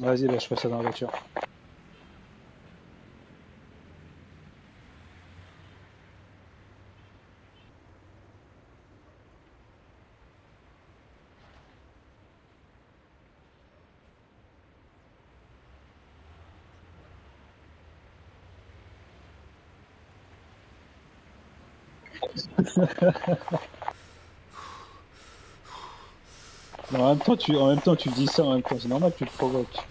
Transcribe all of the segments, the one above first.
Vas-y, bah, je fais ça dans la voiture. Mais en même temps, tu dis ça en même temps. C'est normal que tu te provoques.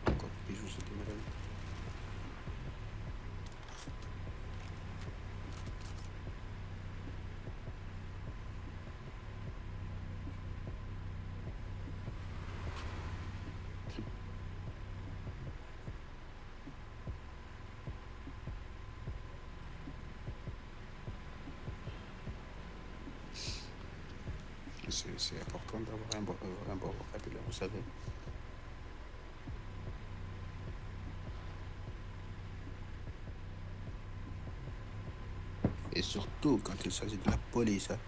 Encore bijou, j'ai dit madame. C'est important d'avoir un bon vocabulaire, vous savez. Et surtout quand il s'agit de la police, hein.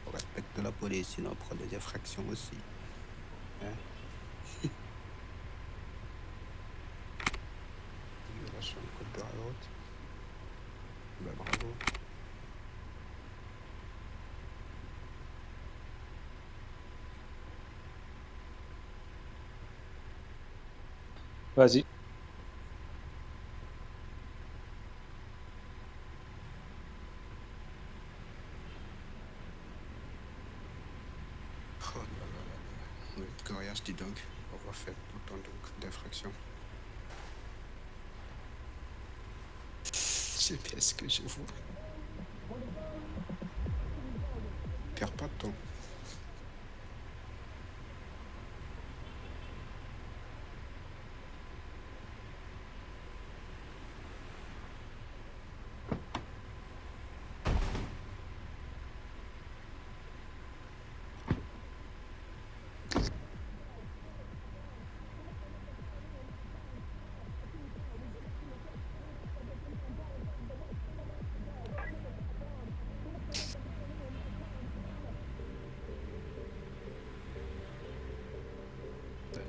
On respecte la police, sinon on prend des infractions aussi. Hein? Violation du code de la route. Ben, bravo. Vas-y. Oh là là là là. Oui, coriace, dis donc. On va faire autant d'infractions. C'est bien ce que je vois. Perds pas de temps.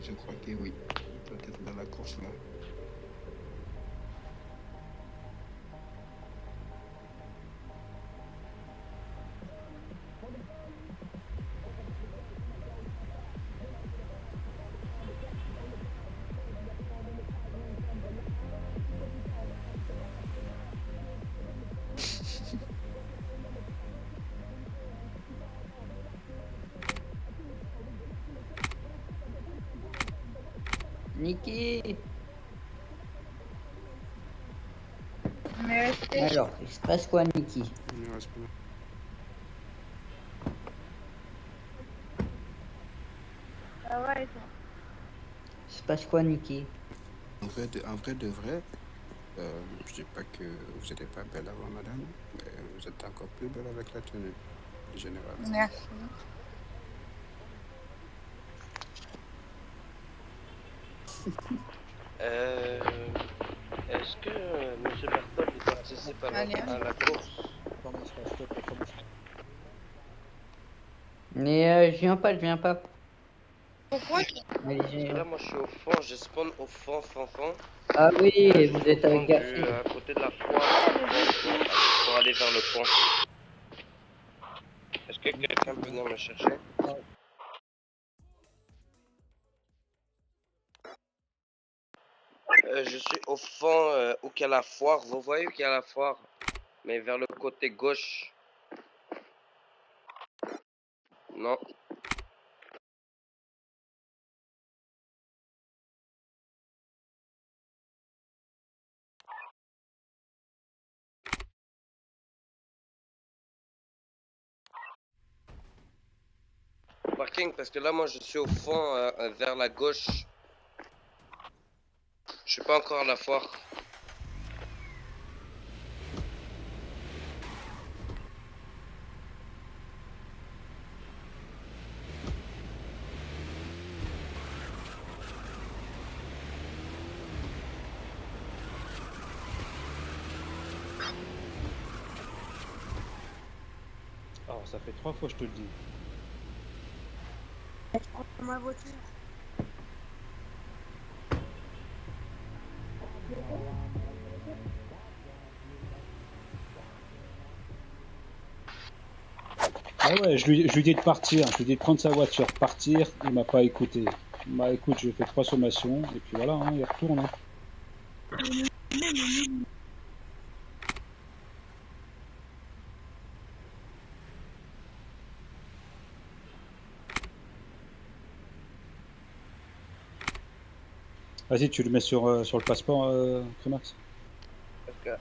Je crois que oui. Il doit être dans la course là. Niki, Merci. alors, il se passe quoi, Niki? Il ne reste plus. Ça va et toi? Il se passe quoi, Niki? En vrai de vrai, je dis pas que vous n'étiez pas belle avant, madame, mais vous êtes encore plus belle avec la tenue générale. Merci. Euh, Est-ce que M. Berthold il participe à Allez, à la course? Commence pas, s'il te plaît, commence pas. Mais je viens pas, je viens pas. pourquoi? Allez, Parce que là, moi, je suis au fond, je spawn au fond, fond, fond. Ah oui, Je vous suis au êtes fond avec Garfi. à côté de la foire pour aller vers le pont. Est-ce que quelqu'un peut venir me chercher? Je suis au fond où qu'il y a la foire. Vous voyez où qu'il y a la foire? Mais vers le côté gauche. Non. parking parce que là, moi, je suis au fond, vers la gauche. Je suis pas encore à la foire. Alors, ça fait 3 fois, je te le dis. Dans ma voiture. Ah ouais, je lui dis de partir, je lui dis de prendre sa voiture, partir, il m'a pas écouté. Bah écoute, je lui fais 3 sommations, et puis voilà, hein, il retourne. Hein. Vas-y, tu le mets sur le passeport, Crémax. Parce que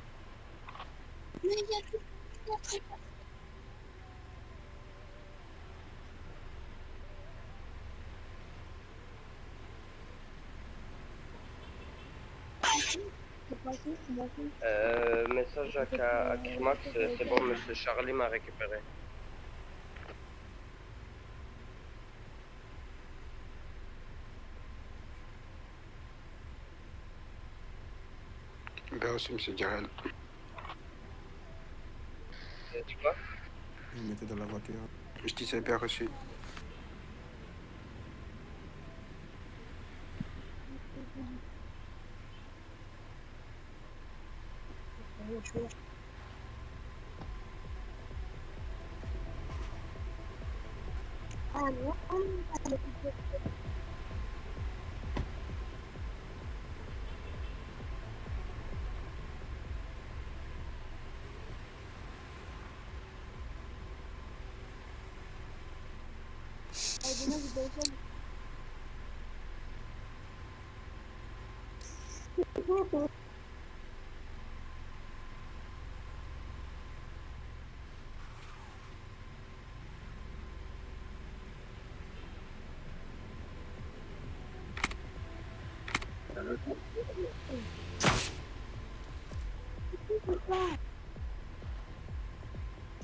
message à Crimax, c'est bon, monsieur Charlie m'a récupéré. Bien aussi, monsieur Garel. Tu vois? Il mettait dans la voiture. Je dis c'est bien reçu.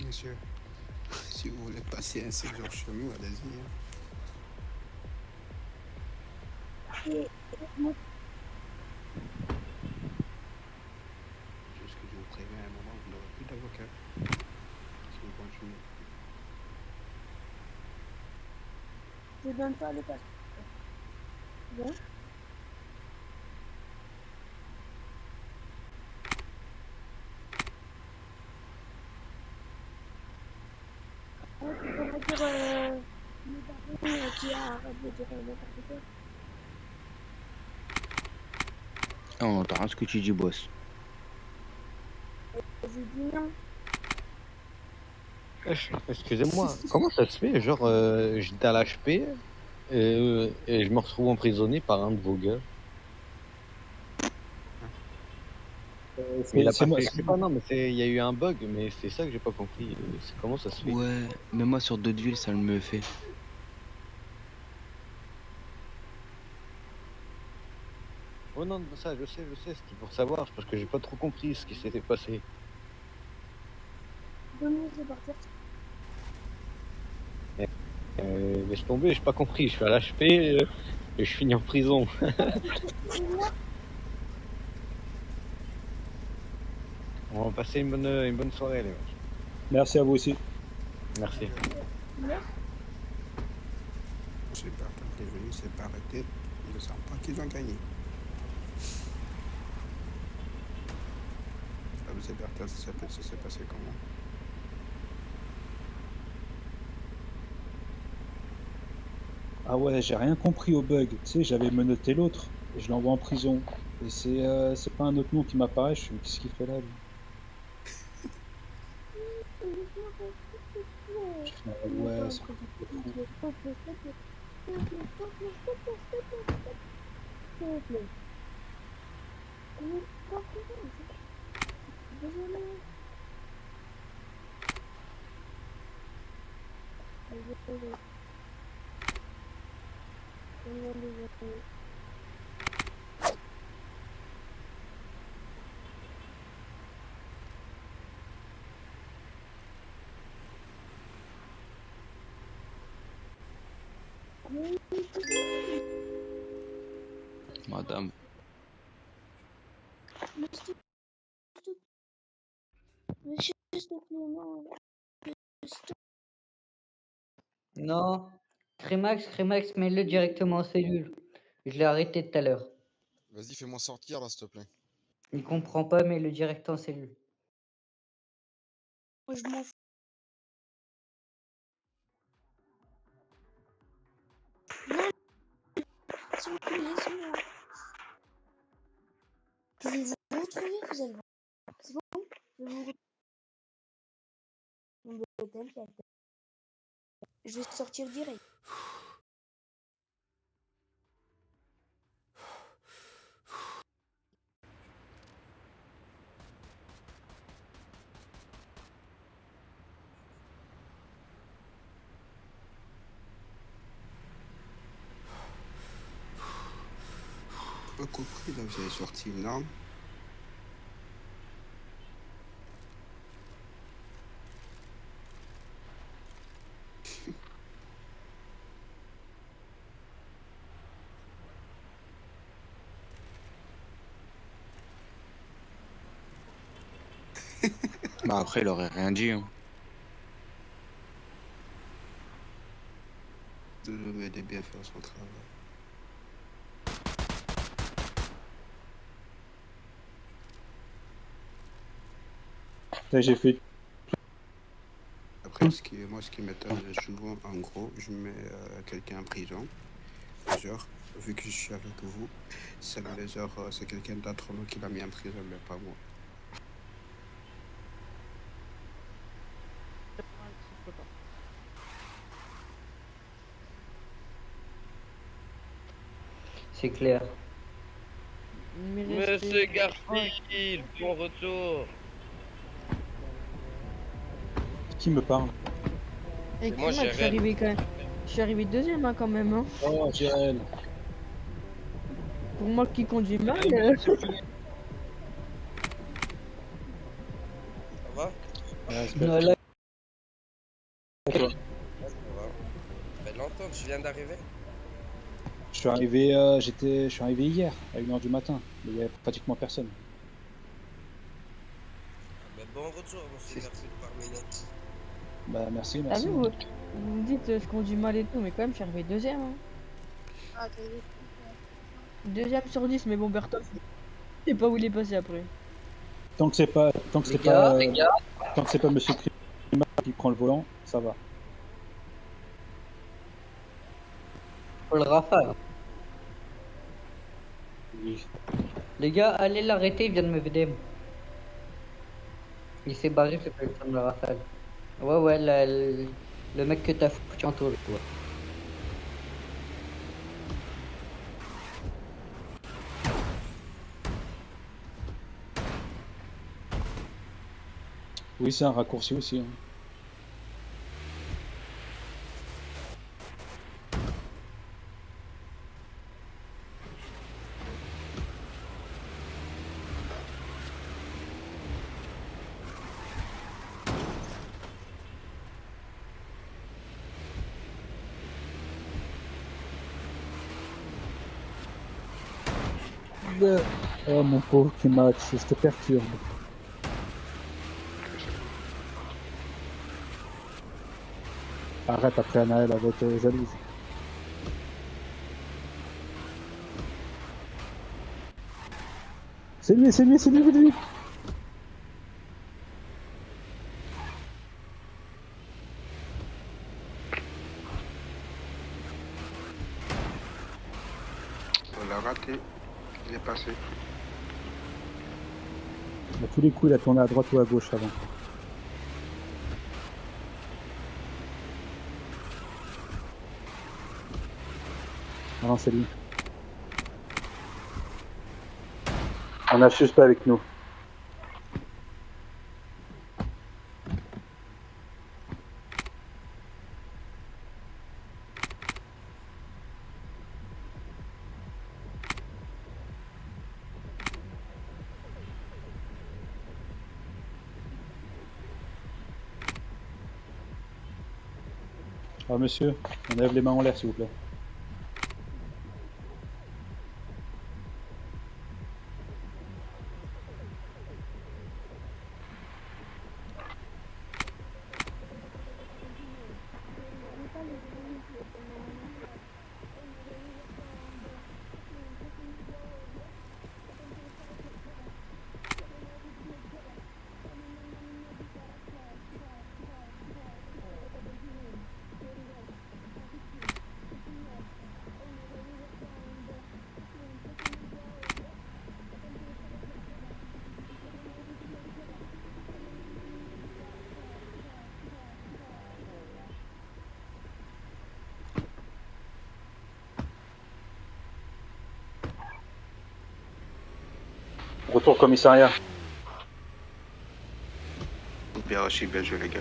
Monsieur, si vous voulez passer un séjour chez nous, allez-y. Hein. Juste que je vous préviens à un moment, vous n'aurez plus d'avocat. Si vous continuez. Je donne pas le passeport. Bon. Ouais, tu peux me dire le patron qui a arrêté de faire n'importe quoi. Ah, on entend rien ce que tu dis, boss. J'ai dit non. Excusez-moi, comment ça se fait? Genre, j'étais à l'HP et je me retrouve emprisonné par un de vos gars. Mais il a C'est pas moi, fait exprès, non, mais il y a eu un bug, mais c'est ça que j'ai pas compris. Comment ça se fait? Ouais, mais moi sur d'autres villes, ça me fait. Oh non, ça, je sais, c'était pour savoir, parce que j'ai pas trop compris ce qui s'était passé. Demain, c'est partir. Laisse tomber, j'ai pas compris. Je suis à l'HP et je finis en prison. On va passer une bonne soirée, les mecs. merci à vous aussi. Merci. C'est pas quand il est venu, c'est pas arrêté. Ils ne savent pas qu'ils ont gagné. Ah, vous savez, Bertha, ça s'est passé comment? Ah ouais, j'ai rien compris au bug. Tu sais, j'avais menotté l'autre, et je l'envoie en prison. Et c'est pas un autre nom qui m'apparaît, je suis qu'est-ce qu'il fait là, lui? Ouais, c'est Désolé. vraiment désolé. Madame. Monsieur, monsieur, s'il te plaît, non. Non. Crémax, mets-le directement en cellule. Je l'ai arrêté tout à l'heure. Vas-y, fais-moi sortir là, s'il te plaît. Il comprend pas, mets-le direct en cellule. Moi, je m'en fous. Non, s'il vous plaît, laissez-moi. Je vais vous retrouver, vous allez voir. C'est bon? Je vais vous retrouver. T'inquiète. Je vais sortir direct. Pas compris, là, vous avez sorti une arme. Bah après, il aurait rien dit. Hein. Vous devez bien faire son travail. Là, j'ai fait. Après, moi, ce qui m'étonne souvent, en gros, je mets quelqu'un en prison. Genre, vu que je suis avec vous, c'est quelqu'un d'entre nous qui l'a mis en prison, mais pas moi. C'est clair. Monsieur Garfield, bon retour. Qui me parle? Et Moi, moi, j'ai je suis rien. arrivé quand même. Je suis arrivé deuxième hein, quand même. Hein. Oh, Jiren. Pour moi qui conduis mal. Ça va? Respect. Non, là, Ça va. Ben, l'entendre, je viens d'arriver. Je suis arrivé, je suis arrivé hier à 1h du matin, mais il y avait pratiquement personne. Ben, bon retour, monsieur Garfield, parmi nous. Bah merci, Ah merci. oui, vous me dites je conduis mal et tout, mais quand même je suis arrivé deuxième. Hein. Ah, t'as dit. Deuxième sur 10, mais bon Bertov, je sais pas où il est passé après. Tant que c'est pas, les gars, tant que c'est pas Monsieur Climat qui prend le volant, ça va. faut le rafale. Oui. Les gars, allez l'arrêter, il vient de me vider. Il s'est barré, c'est pas le temps de le rafale. Ouais, le mec que t'as foutu en taule. Ouais. Oui, c'est un raccourci aussi. Hein. Oh mon pauvre Climat, je te perturbe. Arrête après Anaël avec jalouse. C'est lui, vite, vite. On l'a raté. Il est passé. À tous les coups, il a tourné à droite ou à gauche avant. Ah non, c'est lui. On a suspect avec nous. Ah, monsieur, on lève les mains en l'air, s'il vous plaît. Retour au commissariat. Bien aussi, bien joué, les gars.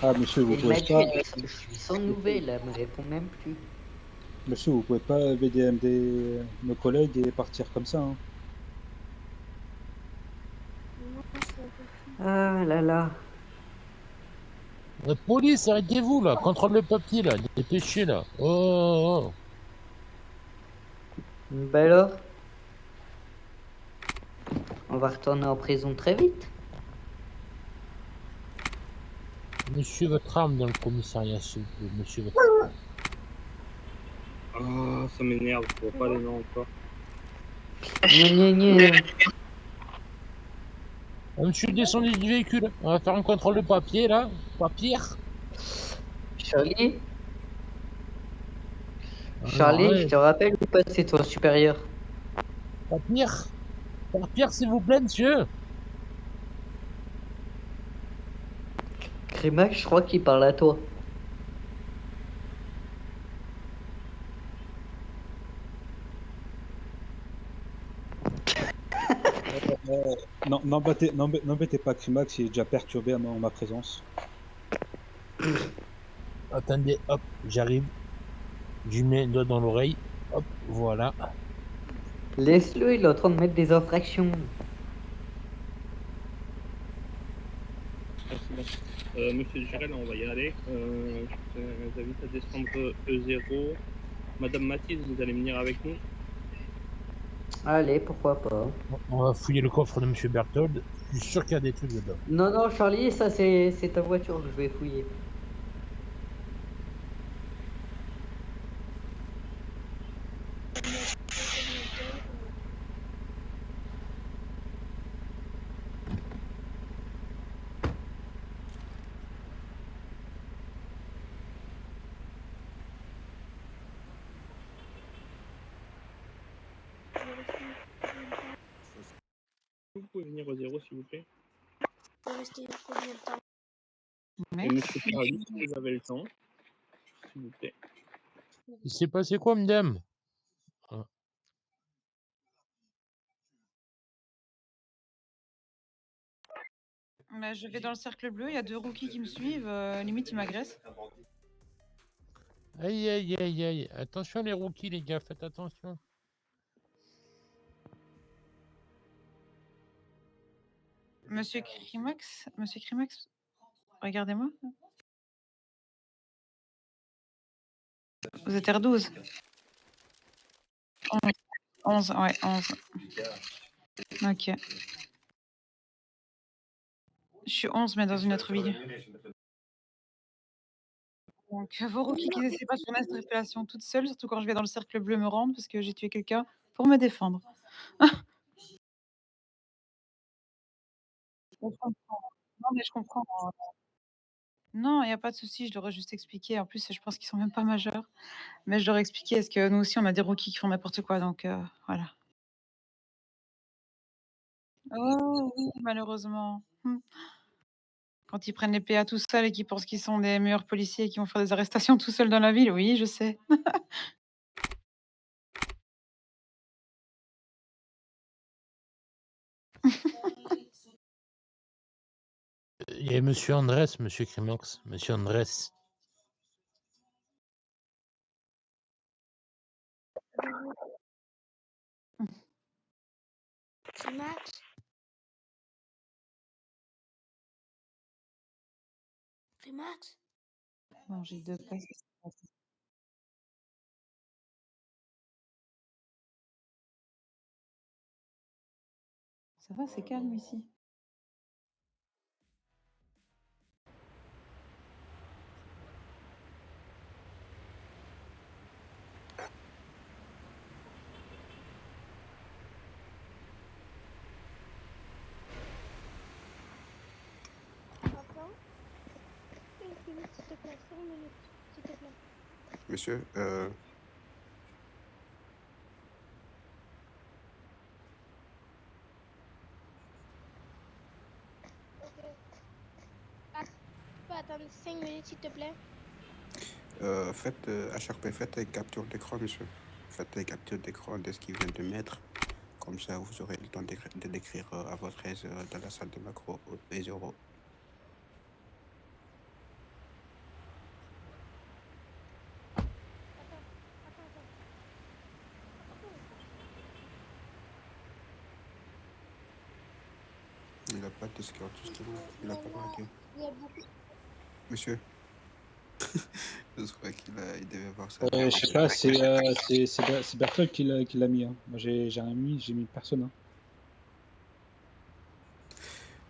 Ah, monsieur, vous Et le pouvez mec, pas... je suis sans nouvelles, elle me répond même plus. Monsieur, vous pouvez pas VDMD nos collègues et partir comme ça, hein. Ah là là. La police, arrêtez-vous là, contrôle le papier là, dépêchez là. Oh, oh, Bah alors? On va retourner en prison très vite. oh. Monsieur, votre arme dans le commissariat, s'il vous plaît. Monsieur, votre arme. Oh, ça m'énerve, je vois pas les noms encore. Gna. Monsieur, descendez du véhicule. On va faire un contrôle de papier là. Papier. Charlie? Ah, Charlie, ouais. je te rappelle ou pas, c'est ton supérieur? Papier. Papier, s'il vous plaît, monsieur. Crimax, je crois qu'il parle à toi. Non, n'embêtez pas Crimax, il est déjà perturbé en ma présence. Attendez, hop, j'arrive. Je mets le doigt dans l'oreille. Hop, voilà. Laisse-le, il est en train de mettre des infractions. Ah, c'est bon. Monsieur Gérel, on va y aller. Je vous invite à descendre E0. Madame Mathilde, vous allez venir avec nous. Allez, pourquoi pas. On va fouiller le coffre de monsieur Berthold. Je suis sûr qu'il y a des trucs dedans. Non, Charlie, ça c'est ta voiture que je vais fouiller. Vous pouvez venir au 0, s'il vous plaît. Faut rester combien de temps? Et monsieur Charlie, si vous avez le temps, s'il vous plaît. Il s'est passé quoi, madame? Bah, je vais dans le cercle bleu, il y a 2 rookies qui me suivent, limite ils m'agressent. Aïe, aïe, aïe, aïe. Attention les rookies, les gars, faites attention. Monsieur Crimax, regardez-moi. Vous êtes R12. 11, ouais, 11. Ok. Je suis 11, mais dans une autre ville. Donc, vos rookies qui essaient pas de faire une interpellation toute seule, surtout quand je vais dans le cercle bleu me rendre parce que j'ai tué quelqu'un pour me défendre. Je comprends. Non, mais je comprends. Non, il y a pas de souci, je leur ai juste expliqué. En plus, je pense qu'ils sont même pas majeurs. Mais je leur ai expliqué, parce que nous aussi, on a des rookies qui font n'importe quoi, donc voilà. Oh oui, malheureusement. Quand ils prennent les PA tout seuls et qu'ils pensent qu'ils sont des meilleurs policiers et qu'ils vont faire des arrestations tout seuls dans la ville, oui, je sais. Il y a monsieur Andrés, monsieur Crimax. Monsieur Andrés. Trimax. Trimax. Non, j'ai 2 places. Ça va, c'est calme ici. Attends. 5 minutes, s'il te plaît. 5 minutes, s'il te plaît. Monsieur, Ok. Ah, tu peux attendre 5 minutes, s'il te plaît? faites HRP, faites des captures d'écran, monsieur. Faites des captures d'écran de ce qu'il vient de mettre. Comme ça, vous aurez le temps de l'écrire à votre aise dans la salle de macro et 0. Il n'a pas de Discord, justement. Il n'a pas marqué. Il y a beaucoup. Monsieur, je crois qu'il devait voir ça. Je sais pas, c'est Berthold qui l'a mis. Hein. Moi, j'ai rien mis, j'ai mis personne. Hein.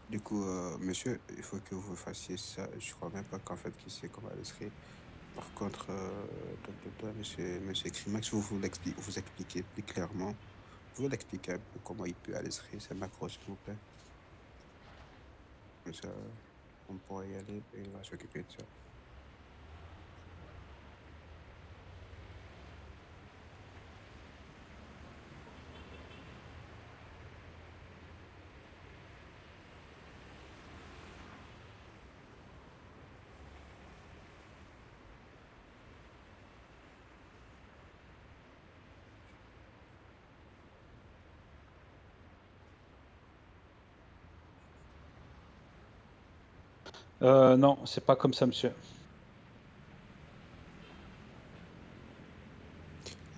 Du coup, monsieur, il faut que vous fassiez ça. Je crois même pas qu'en fait, qu'il sait comment elle serait. Par contre, monsieur Crimax, vous expliquez plus clairement. Vous pouvez l'expliquer un peu comment il peut aller ces macros, s'il vous plaît. Comme ça, on pourra y aller et il va s'occuper de ça. Non, c'est pas comme ça, monsieur.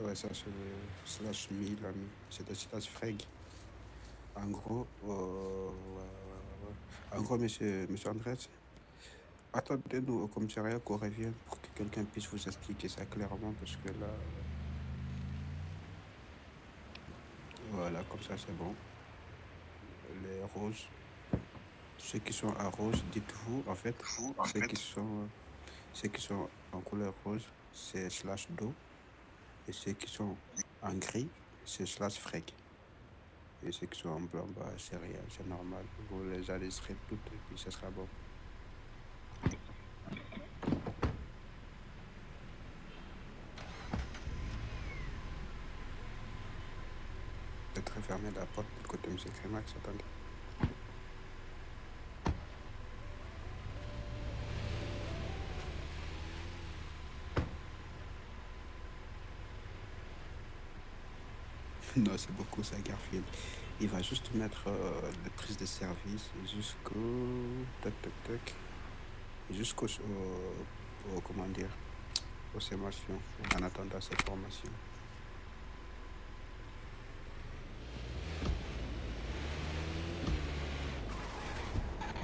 Ouais, ça, c'est le slash 1000, c'est le slash frag. En gros, monsieur Andrés, attendez-nous au commissariat qu'on revienne pour que quelqu'un puisse vous expliquer ça clairement, parce que là... Voilà, comme ça, c'est bon. Les roses, ceux qui sont à rose, dites-vous, en fait, ceux qui sont en couleur rose, c'est slash do, et ceux qui sont en gris, c'est slash frag. Et ceux qui sont en blanc, bah, c'est rien, c'est normal. Vous les alliserez toutes et puis ce sera bon. Peut-être refermer la porte de côté de M. Crémax, attendez. Non, c'est beaucoup ça, Garfield. Il va juste mettre les prises de service jusqu'au... jusqu'au... comment dire, aux formations, en attendant ces formations.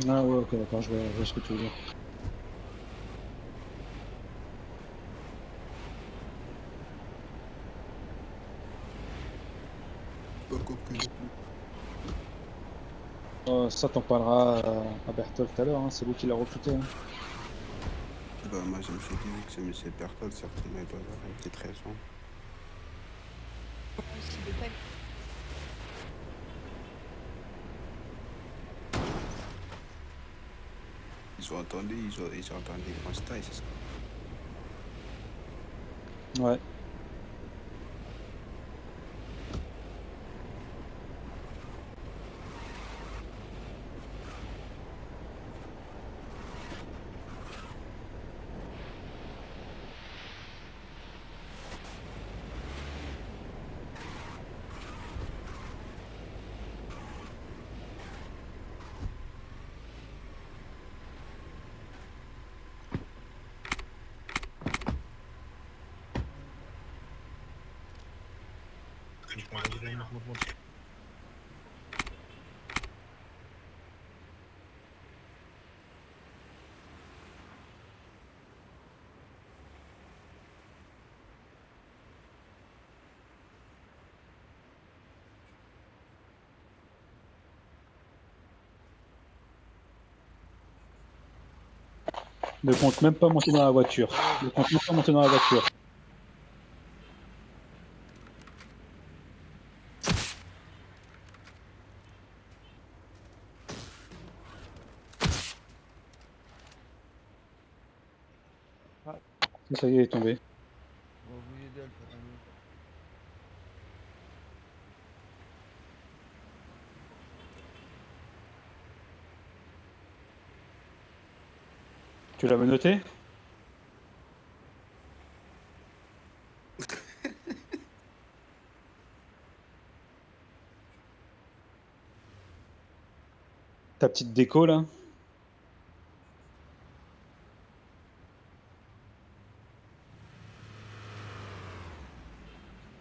Ah ouais, ok, d'accord, je vois ce que tu veux dire. Pas compris. Ça, t'en parleras à Berthold tout à l'heure, hein, c'est lui qui l'a recruté. Hein. Bah, moi, je me suis dit que c'est M. Berthold, certainement, il doit avoir une petite raison. Ils ont entendu grand style, c'est ça? Ouais. Ne compte même pas monter dans la voiture. Ne compte même pas monter dans la voiture. Ça y est, il est tombé. Tu l'as menotté? Ta petite déco là?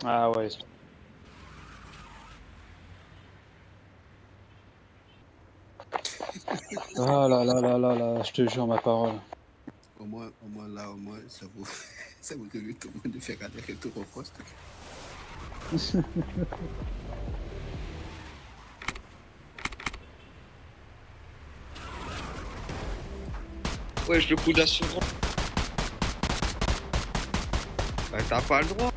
Ah ouais. Ah là là là là là, je te jure ma parole. Au moins là, ça vous, ça vous donne tout le monde de faire aller-retour au poste. Wesh, le coup d'assurance. Bah, t'as pas le droit.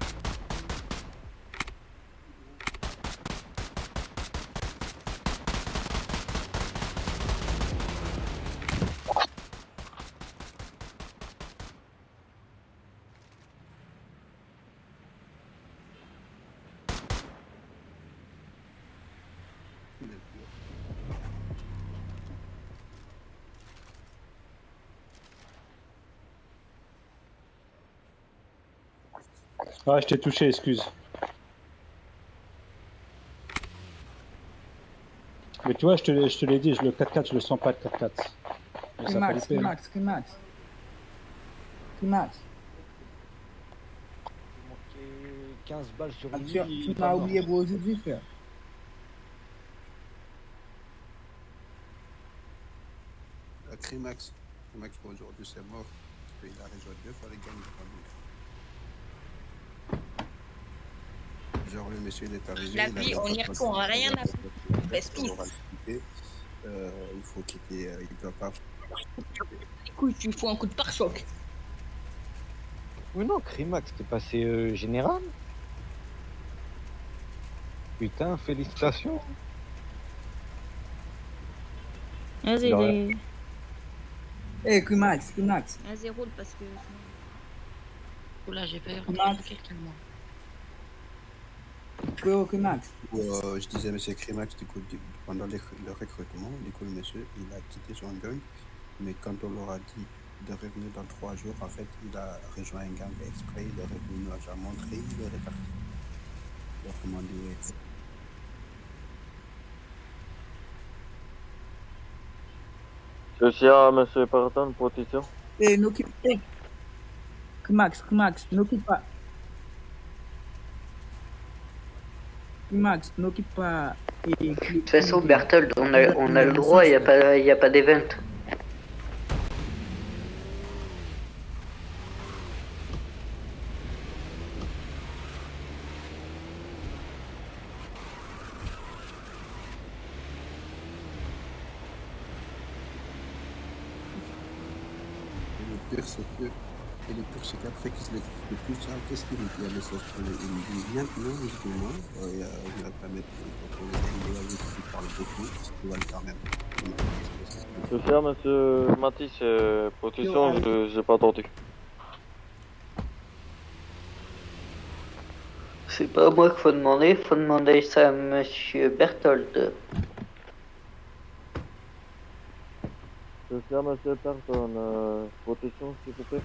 Ah, je t'ai touché, excuse. Mais tu vois, je te l'ai dit, le 4x4, je le sens pas le 4x4. Mais ça a pas Max, loupé, hein. Max, Max. Max. 15 balles sur lui. Tu m'as oublié pour aujourd'hui, frère. Crimax pour aujourd'hui, c'est mort. Il a rejoint 2 fois les gangs de famille. Genre, le monsieur il est arrivé. La pluie, on y répond, rien à foutre. On baisse tout. Il faut quitter, il doit pas. Écoute, tu fous un coup de pare-choc. Oui, non, Crimax, t'es passé général. Putain, félicitations. Vas-y, Alors, Eh, Crimax. Vas-y, roule parce que. Oula, j'ai failli rentrer quelqu'un, moi. Crimax. Je disais, monsieur Crimax, du coup, pendant le recrutement, du coup, le monsieur, il a quitté son gang, mais quand on leur a dit de revenir dans 3 jours, en fait, il a rejoint un gang exprès, il est revenu à Montré, il est reparti. Autrement dit, oui. Ceci à monsieur Pardon, protection. Eh, n'occupe pas. Crimax, n'occupe pas. Crimax, n'occupe pas. De toute façon, Berthold, on a le droit, il n'y a pas d'event. Et le pire, c'est qu'après qu'il se le plus ça, qu'est-ce qu'il me dit à message pour lui? Il me dit maintenant, justement, il va pas mettre qui parle beaucoup, il va le faire même. Ceci à monsieur Matisse, protection, j'ai pas entendu. C'est pas à moi qu'il faut demander ça à monsieur Berthold. Ceci à monsieur Pardon, protection, s'il vous plaît.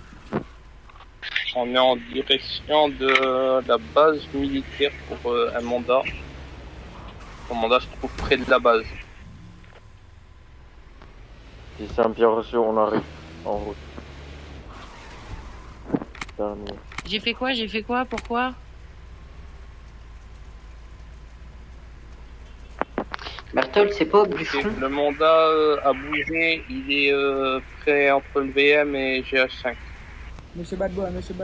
On est en direction de la base militaire pour un mandat. Son mandat se trouve près de la base. Si c'est un bien reçu, on arrive en route. Terminé. J'ai fait quoi? Pourquoi? Berthold, c'est pas Buffon. Le mandat a bougé, il est prêt entre le VM et GH5. Monsieur Bad Boy, va chez les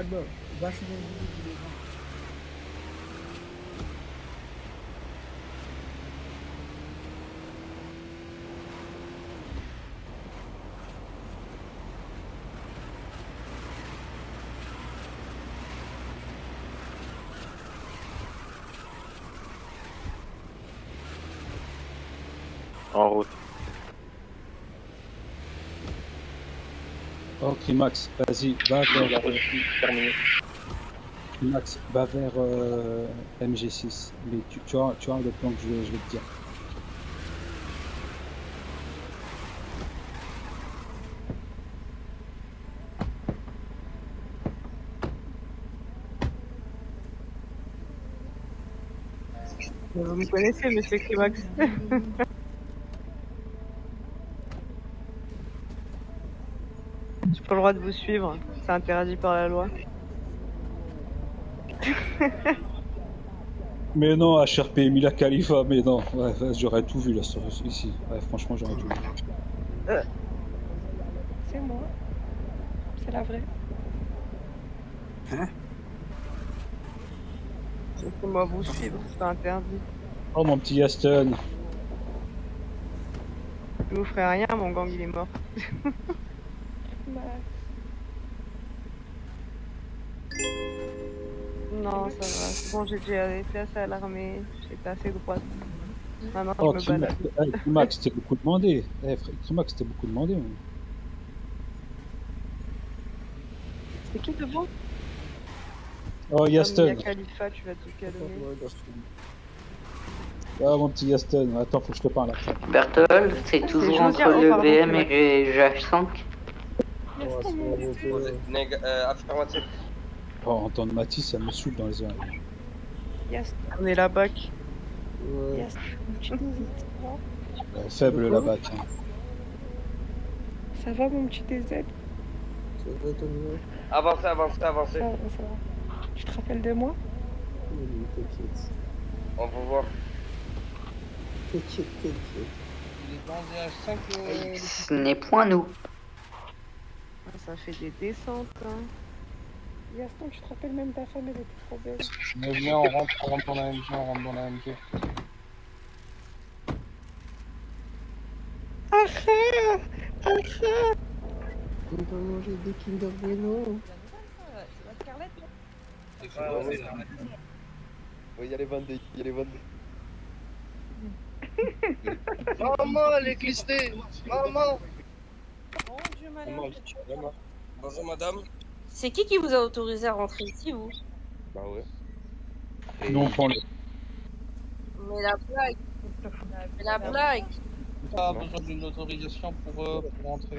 En route. Oh, Crimax, vas-y, va vers... Terminé. Crimax, va vers MG6. Mais tu vois le plan que je vais te dire. Vous me connaissez, monsieur Climax. J'ai pas le droit de vous suivre, c'est interdit par la loi. Mais non, HRP, Mila Khalifa, mais non. Ouais, j'aurais tout vu là, ici. Ouais, franchement, j'aurais tout vu. C'est moi. C'est la vraie. Hein? Laissez-moi vous suivre, c'est interdit. Oh, mon petit Aston. Je vous ferai rien, mon gang il est mort. Non, ça va. C'est bon, j'ai déjà été assez à l'armée, j'étais assez droite. Maintenant, Oh, je me balade. Crimax, c'était beaucoup demandé. Crimax, c'était beaucoup demandé. Hein. C'est qui devant? Oh, Yaston. Mia Khalifa, tu vas te calmer. Ah, mon petit Yaston. Attends, faut que je te parle après. Bertol, c'est toujours entre le BM et le GH5. Affirmatif. Oh, entendre Mathis, ça me saoule dans les oreilles. Yes. On est la bac. Yes. Faible la bac. Hein. Ça va mon petit DZ? Avancez. Ça va. Tu te rappelles de moi? On va voir. Ce n'est point nous. Ça fait des descentes. Hein. Gaston, tu te rappelles même ta femme, elle était trop belle. Mais viens, on rentre dans la MG, on rentre dans la MG. On va manger des Kinder Bueno. Oui, il y a les 22, Maman, elle est glissée. Maman. Bonjour madame. C'est qui vous a autorisé à rentrer ici, vous? Bah ouais. Non, prends-le. Mais la blague. Pas besoin d'une autorisation pour rentrer.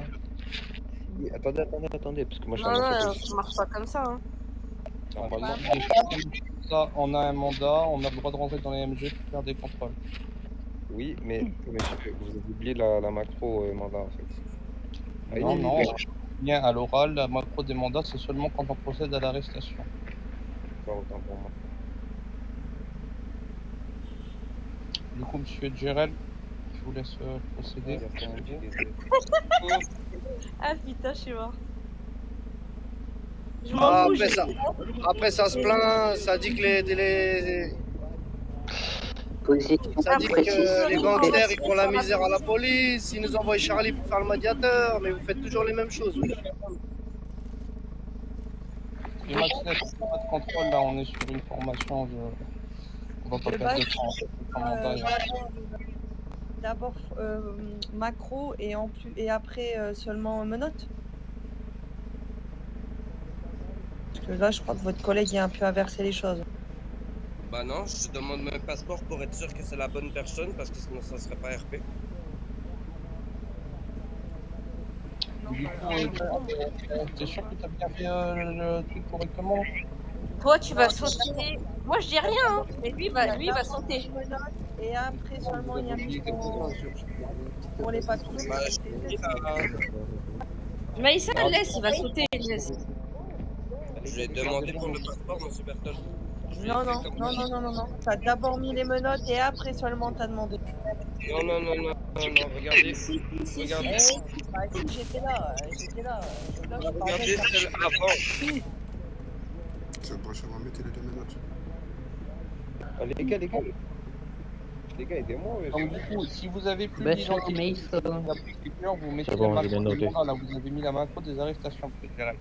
Oui, attendez, parce que moi je suis Non, en non, ça marche pas comme ça. Hein. Normalement, ça, on a un mandat, on a le droit de rentrer dans les MG pour faire des contrôles. Oui, mais monsieur, vous avez oublié la macro mandat en fait. Non, bien à l'oral, la macro des mandats, c'est seulement quand on procède à l'arrestation. D'accord, autant pour moi. Du coup, monsieur Djerel, je vous laisse procéder. Ah putain, je suis mort. Je Ah, m'en fous. après ça se plaint, ça dit que ça dit que les gangsters ils font la misère à la police, ils nous envoient Charlie pour faire le médiateur, mais vous faites toujours les mêmes choses. Oui. Les Max Net, pas de contrôle, là on est sur une formation, on va pas perdre de temps. D'abord macro et après seulement menottes. Parce que là je crois que votre collègue a un peu inversé les choses. Bah non, je demande mon passeport pour être sûr que c'est la bonne personne, parce que sinon ça serait pas RP. Du coup, t'es sûr que t'as bien fait le truc correctement? Toi, tu vas sauter. Moi, je dis rien, hein. Mais lui, il va sauter. Et après seulement il y a pour les papiers. Maïssa, laisse, il va sauter. Laisse. Je vais demander pour le passeport, monsieur Bertol. Non. T'as d'abord mis les menottes et après seulement t'as demandé. Non, regardez. Regardez. Bah si, j'étais là. Regardez celle avant. C'est bon, je vais mettre les deux menottes. Ah, les gars, aidez-moi. Donc du coup, si vous avez plus Bah, d'identité, sur vous mettez bon, la je viens macro de noter. là, vous avez mis la macro des arrestations préférées.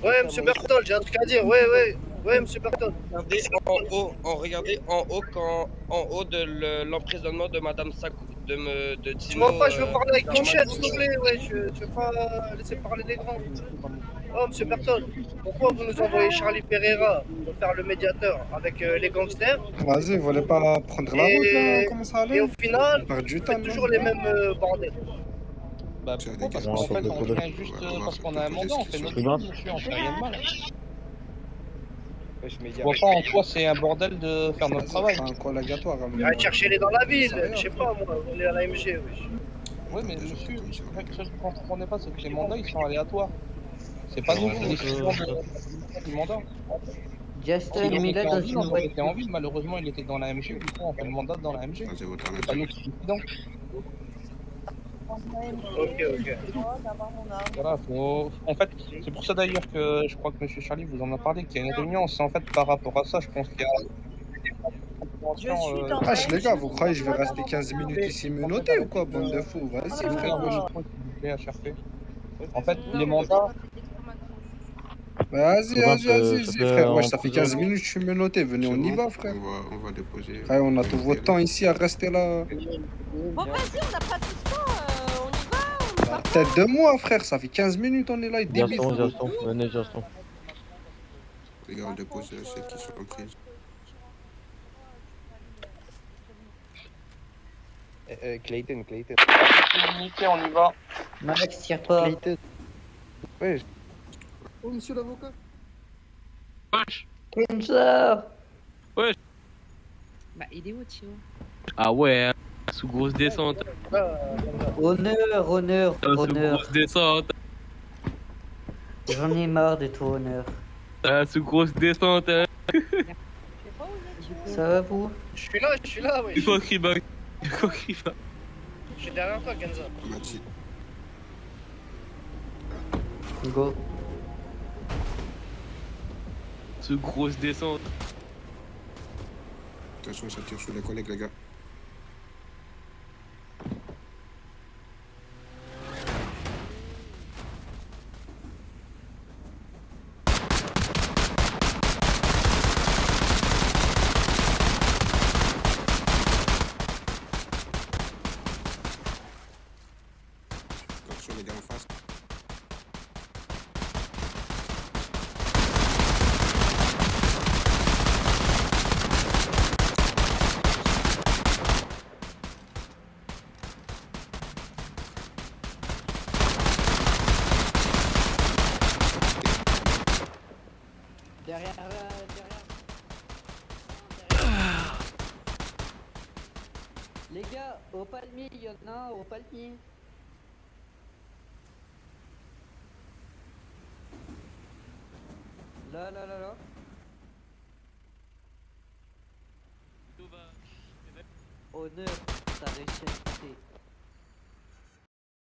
Ouais, monsieur Bertol, j'ai un truc à dire. Ouais, monsieur Bertol. Regardez en haut, en haut de l'emprisonnement de Madame Sakou. de Timo. Moi pas, je veux parler avec ton chef, s'il vous plaît, ouais, je veux pas laisser parler les grands. Oh, monsieur Berton, pourquoi vous nous envoyez Charlie Pereira pour faire le médiateur avec les gangsters? Vas-y, vous voulez pas prendre la route là? Comment ça allait? Et au final, on perd du vous temps. faites toujours les mêmes bordels. Bah pourquoi? Parce qu'en fait, on vient juste parce qu'on a un mandat, on fait notre job, monsieur, on fait rien de mal. Je vois pas en quoi c'est un bordel de faire notre travail. Un call aléatoire. Allez chercher-les dans la ville, je sais pas moi, on est à l'AMG, wesh. Oui, mais monsieur, ce que je ne comprenais pas, c'est que les mandats ils sont aléatoires. C'est pas nous qui décidons du mandat. Justin, Si mets-le dans une on boîte. était en ville, malheureusement il était dans la MG, du coup on fait le mandat dans la MG. C'est pas nous qui décidons. Ok. Voilà, en fait, c'est pour ça d'ailleurs que je crois que monsieur Charlie vous en a parlé, qu'il y a une réunion, c'est en fait par rapport à ça, je pense qu'il y a... Wesh les gars, vous croyez que je vais rester 15 minutes ici me noter ou quoi, bande de fous? Vas-y frère, wesh. En fait, les mandats... Vas-y frère, wesh, ça fait 15 minutes que je suis me noter, venez on y va frère. On va déposer. Frère, on a tout votre temps ici à rester là. Bon, vas-y, on n'a pas tout ce temps, on y va. La tête de moi frère, ça fait 15 minutes on est là, il débile. Gaston, venez Gaston. Les gars, on dépose ceux qui sont en prise. Clayton. Nickel, on y va. Max, tire pas. Clayton. Ouais. Oh, monsieur l'avocat. Wesh. Spencer. Wesh. Bah, il est où, Tio? Ah ouais, hein. Sous grosse descente. Honneur. Sous grosse descente. J'en ai marre de toi, Honneur. Sous grosse descente. Hein. Ça va vous? Je suis là, ouais. Il faut qu'il va. Je suis derrière toi, Kenza. Merci. Go. Sous grosse descente. Attention, ça tire sur les collègues, les gars. Attention, les gars en face. Derrière. Les gars, au palmier, il y en a un au palmier. Là. Honneur, t'as réussi.